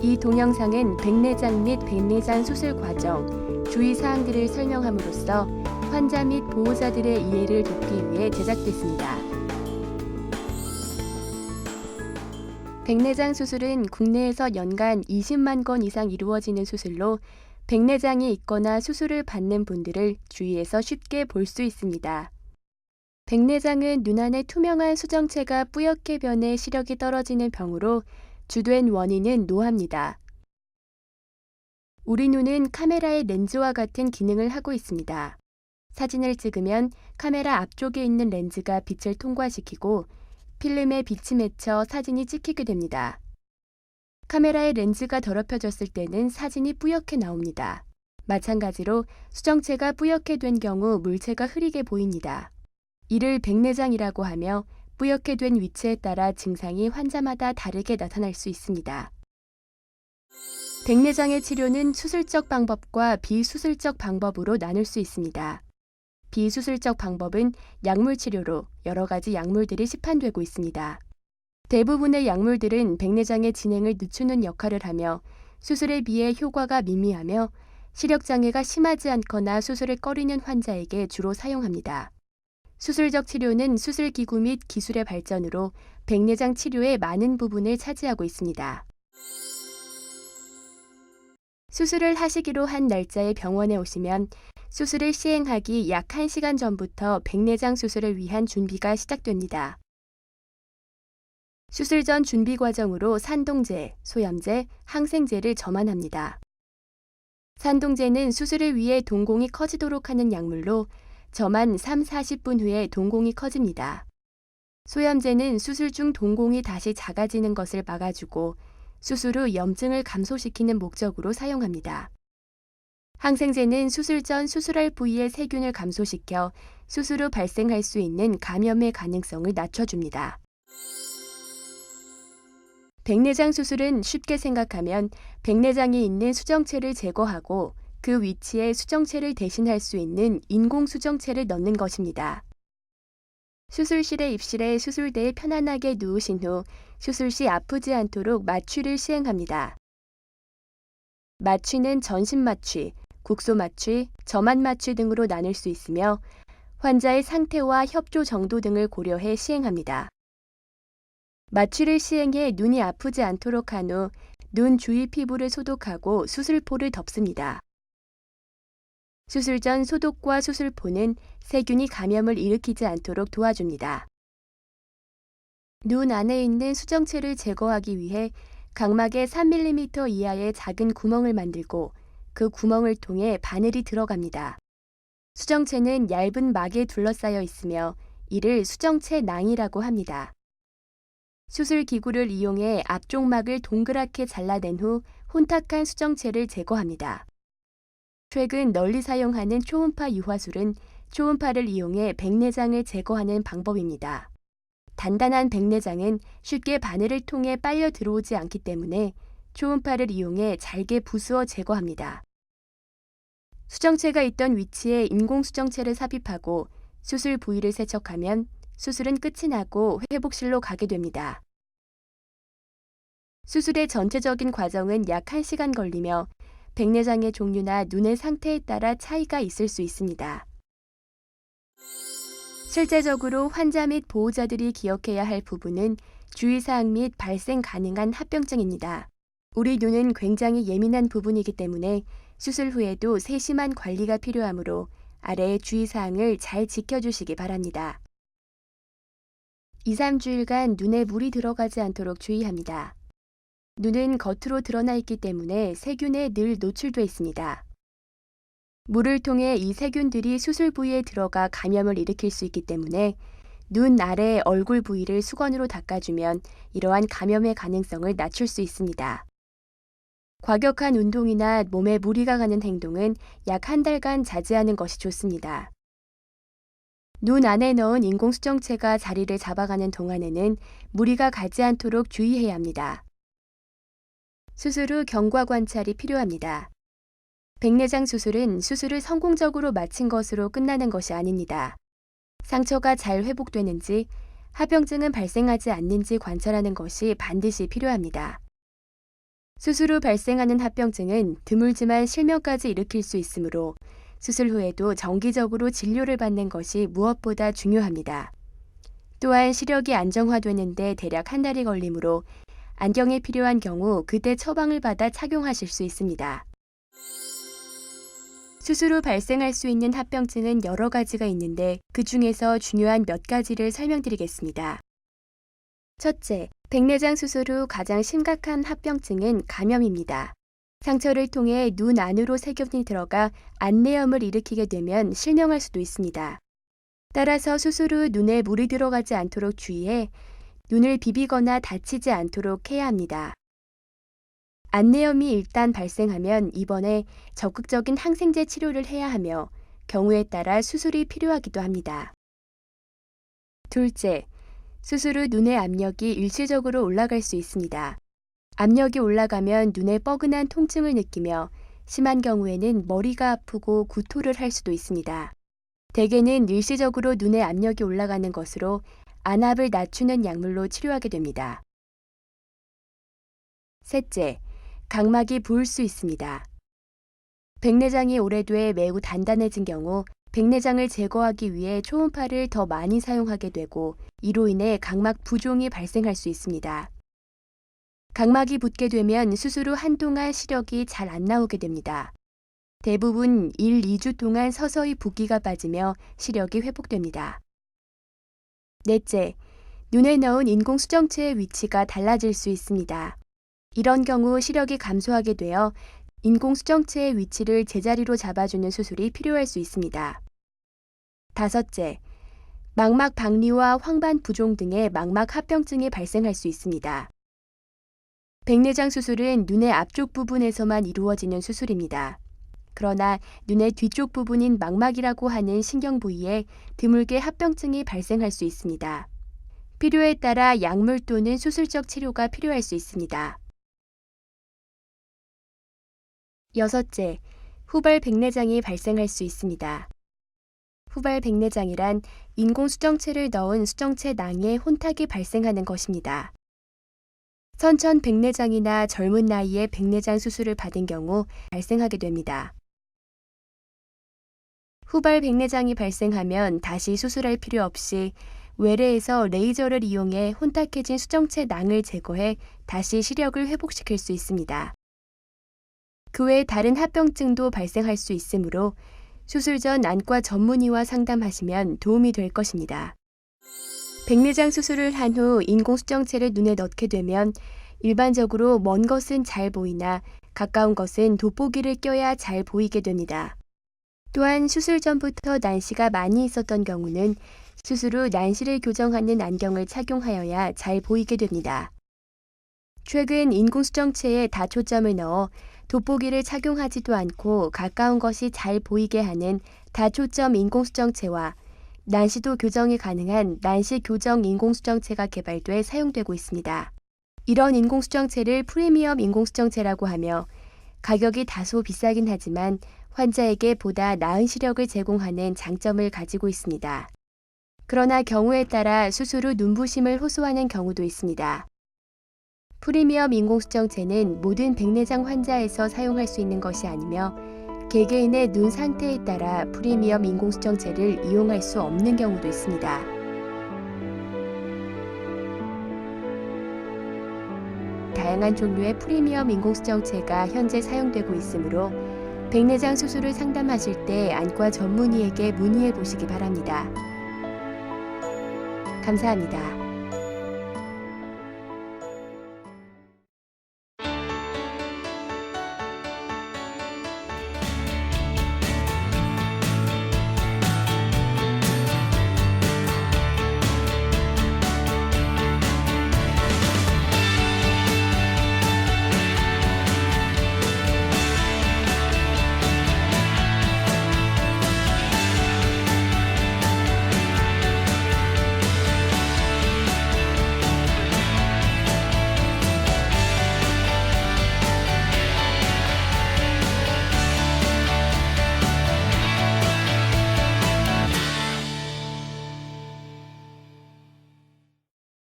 이 동영상은 백내장 및 백내장 수술 과정, 주의사항들을 설명함으로써 환자 및 보호자들의 이해를 돕기 위해 제작됐습니다. 백내장 수술은 국내에서 연간 20만 건 이상 이루어지는 수술로 백내장이 있거나 수술을 받는 분들을 주위에서 쉽게 볼 수 있습니다. 백내장은 눈 안에 투명한 수정체가 뿌옇게 변해 시력이 떨어지는 병으로 주된 원인은 노화입니다. 우리 눈은 카메라의 렌즈와 같은 기능을 하고 있습니다. 사진을 찍으면 카메라 앞쪽에 있는 렌즈가 빛을 통과시키고 필름에 빛이 맺혀 사진이 찍히게 됩니다. 카메라의 렌즈가 더럽혀졌을 때는 사진이 뿌옇게 나옵니다. 마찬가지로 수정체가 뿌옇게 된 경우 물체가 흐리게 보입니다. 이를 백내장이라고 하며 뿌옇게 된 위치에 따라 증상이 환자마다 다르게 나타날 수 있습니다. 백내장의 치료는 수술적 방법과 비수술적 방법으로 나눌 수 있습니다. 비수술적 방법은 약물 치료로 여러 가지 약물들이 시판되고 있습니다. 대부분의 약물들은 백내장의 진행을 늦추는 역할을 하며 수술에 비해 효과가 미미하며 시력장애가 심하지 않거나 수술을 꺼리는 환자에게 주로 사용합니다. 수술적 치료는 수술기구 및 기술의 발전으로 백내장 치료의 많은 부분을 차지하고 있습니다. 수술을 하시기로 한 날짜에 병원에 오시면 수술을 시행하기 약 1시간 전부터 백내장 수술을 위한 준비가 시작됩니다. 수술 전 준비 과정으로 산동제, 소염제, 항생제를 점안합니다. 산동제는 수술을 위해 동공이 커지도록 하는 약물로 점안 3-40분 후에 동공이 커집니다. 소염제는 수술 중 동공이 다시 작아지는 것을 막아주고 수술 후 염증을 감소시키는 목적으로 사용합니다. 항생제는 수술 전 수술할 부위의 세균을 감소시켜 수술 후 발생할 수 있는 감염의 가능성을 낮춰줍니다. 백내장 수술은 쉽게 생각하면 백내장이 있는 수정체를 제거하고 그 위치에 수정체를 대신할 수 있는 인공 수정체를 넣는 것입니다. 수술실에 입실해 수술대에 편안하게 누우신 후 수술 시 아프지 않도록 마취를 시행합니다. 마취는 전신 마취, 국소 마취, 점안 마취 등으로 나눌 수 있으며 환자의 상태와 협조 정도 등을 고려해 시행합니다. 마취를 시행해 눈이 아프지 않도록 한 후 눈 주위 피부를 소독하고 수술포를 덮습니다. 수술 전 소독과 수술포는 세균이 감염을 일으키지 않도록 도와줍니다. 눈 안에 있는 수정체를 제거하기 위해 각막에 3mm 이하의 작은 구멍을 만들고 그 구멍을 통해 바늘이 들어갑니다. 수정체는 얇은 막에 둘러싸여 있으며 이를 수정체 낭이라고 합니다. 수술 기구를 이용해 앞쪽 막을 동그랗게 잘라낸 후 혼탁한 수정체를 제거합니다. 최근 널리 사용하는 초음파 유화술은 초음파를 이용해 백내장을 제거하는 방법입니다. 단단한 백내장은 쉽게 바늘을 통해 빨려 들어오지 않기 때문에 초음파를 이용해 잘게 부수어 제거합니다. 수정체가 있던 위치에 인공 수정체를 삽입하고 수술 부위를 세척하면 수술은 끝이 나고 회복실로 가게 됩니다. 수술의 전체적인 과정은 약 1시간 걸리며 백내장의 종류나 눈의 상태에 따라 차이가 있을 수 있습니다. 실제적으로 환자 및 보호자들이 기억해야 할 부분은 주의사항 및 발생 가능한 합병증입니다. 우리 눈은 굉장히 예민한 부분이기 때문에 수술 후에도 세심한 관리가 필요하므로 아래의 주의사항을 잘 지켜주시기 바랍니다. 2-3주일간 눈에 물이 들어가지 않도록 주의합니다. 눈은 겉으로 드러나 있기 때문에 세균에 늘 노출돼 있습니다. 물을 통해 이 세균들이 수술 부위에 들어가 감염을 일으킬 수 있기 때문에 눈 아래 얼굴 부위를 수건으로 닦아주면 이러한 감염의 가능성을 낮출 수 있습니다. 과격한 운동이나 몸에 무리가 가는 행동은 약 1달간 자제하는 것이 좋습니다. 눈 안에 넣은 인공수정체가 자리를 잡아가는 동안에는 무리가 가지 않도록 주의해야 합니다. 수술 후 경과 관찰이 필요합니다. 백내장 수술은 수술을 성공적으로 마친 것으로 끝나는 것이 아닙니다. 상처가 잘 회복되는지, 합병증은 발생하지 않는지 관찰하는 것이 반드시 필요합니다. 수술 후 발생하는 합병증은 드물지만 실명까지 일으킬 수 있으므로 수술 후에도 정기적으로 진료를 받는 것이 무엇보다 중요합니다. 또한 시력이 안정화되는데 대략 한 달이 걸리므로 안경이 필요한 경우 그때 처방을 받아 착용하실 수 있습니다. 수술 후 발생할 수 있는 합병증은 여러 가지가 있는데 그 중에서 중요한 몇 가지를 설명드리겠습니다. 첫째, 백내장 수술 후 가장 심각한 합병증은 감염입니다. 상처를 통해 눈 안으로 세균이 들어가 안내염을 일으키게 되면 실명할 수도 있습니다. 따라서 수술 후 눈에 물이 들어가지 않도록 주의해 눈을 비비거나 다치지 않도록 해야 합니다. 안내염이 일단 발생하면 입원해 적극적인 항생제 치료를 해야 하며 경우에 따라 수술이 필요하기도 합니다. 둘째, 수술 후 눈의 압력이 일시적으로 올라갈 수 있습니다. 압력이 올라가면 눈에 뻐근한 통증을 느끼며 심한 경우에는 머리가 아프고 구토를 할 수도 있습니다. 대개는 일시적으로 눈의 압력이 올라가는 것으로 안압을 낮추는 약물로 치료하게 됩니다. 셋째, 각막이 부을 수 있습니다. 백내장이 오래돼 매우 단단해진 경우 백내장을 제거하기 위해 초음파를 더 많이 사용하게 되고 이로 인해 각막 부종이 발생할 수 있습니다. 각막이 붓게 되면 수술 후 한동안 시력이 잘 안 나오게 됩니다. 대부분 1, 2주 동안 서서히 붓기가 빠지며 시력이 회복됩니다. 넷째, 눈에 넣은 인공수정체의 위치가 달라질 수 있습니다. 이런 경우 시력이 감소하게 되어 인공수정체의 위치를 제자리로 잡아주는 수술이 필요할 수 있습니다. 다섯째, 망막 박리와 황반 부종 등의 망막 합병증이 발생할 수 있습니다. 백내장 수술은 눈의 앞쪽 부분에서만 이루어지는 수술입니다. 그러나 눈의 뒤쪽 부분인 망막이라고 하는 신경 부위에 드물게 합병증이 발생할 수 있습니다. 필요에 따라 약물 또는 수술적 치료가 필요할 수 있습니다. 여섯째, 후발 백내장이 발생할 수 있습니다. 후발 백내장이란 인공수정체를 넣은 수정체 낭에 혼탁이 발생하는 것입니다. 선천 백내장이나 젊은 나이에 백내장 수술을 받은 경우 발생하게 됩니다. 후발 백내장이 발생하면 다시 수술할 필요 없이 외래에서 레이저를 이용해 혼탁해진 수정체 낭을 제거해 다시 시력을 회복시킬 수 있습니다. 그 외 다른 합병증도 발생할 수 있으므로 수술 전 안과 전문의와 상담하시면 도움이 될 것입니다. 백내장 수술을 한 후 인공수정체를 눈에 넣게 되면 일반적으로 먼 것은 잘 보이나 가까운 것은 돋보기를 껴야 잘 보이게 됩니다. 또한 수술 전부터 난시가 많이 있었던 경우는 수술 후 난시를 교정하는 안경을 착용하여야 잘 보이게 됩니다. 최근 인공수정체에 다초점을 넣어 돋보기를 착용하지도 않고 가까운 것이 잘 보이게 하는 다초점 인공수정체와 난시도 교정이 가능한 난시 교정 인공수정체가 개발돼 사용되고 있습니다. 이런 인공수정체를 프리미엄 인공수정체라고 하며 가격이 다소 비싸긴 하지만 환자에게 보다 나은 시력을 제공하는 장점을 가지고 있습니다. 그러나 경우에 따라 수술 후 눈부심을 호소하는 경우도 있습니다. 프리미엄 인공수정체는 모든 백내장 환자에서 사용할 수 있는 것이 아니며 개개인의 눈 상태에 따라 프리미엄 인공수정체를 이용할 수 없는 경우도 있습니다. 다양한 종류의 프리미엄 인공수정체가 현재 사용되고 있으므로 백내장 수술을 상담하실 때 안과 전문의에게 문의해 보시기 바랍니다. 감사합니다.